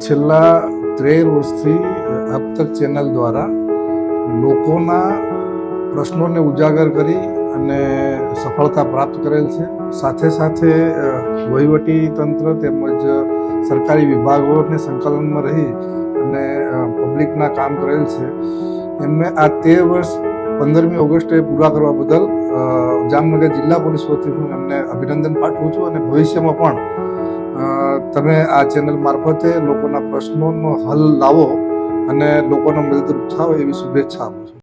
છેલ્લા 13 વર્ષથી अब तक ચેનલ દ્વારા લોકોના પ્રશ્નોને ઉજાગર કરી અને સફળતા પ્રાપ્ત કરેલ છે. સાથે સાથે વહીવટી તંત્ર તેમજ સરકારી વિભાગોને સંકલનમાં રહી અને પબ્લિકના કામ કરેલ છે. એમને આ 13 વર્ષ 15મી ઓગસ્ટે પૂરા કરવા બદલ જામનગર જિલ્લા પોલીસ વતી હું એમને અભિનંદન પાઠવું છું અને ભવિષ્યમાં પણ તમે આ ચેનલ મારફતે લોકોના પ્રશ્નોનો હલ લાવો અને લોકોને મદદરૂપ થાવ એવી શુભેચ્છા આપું છું.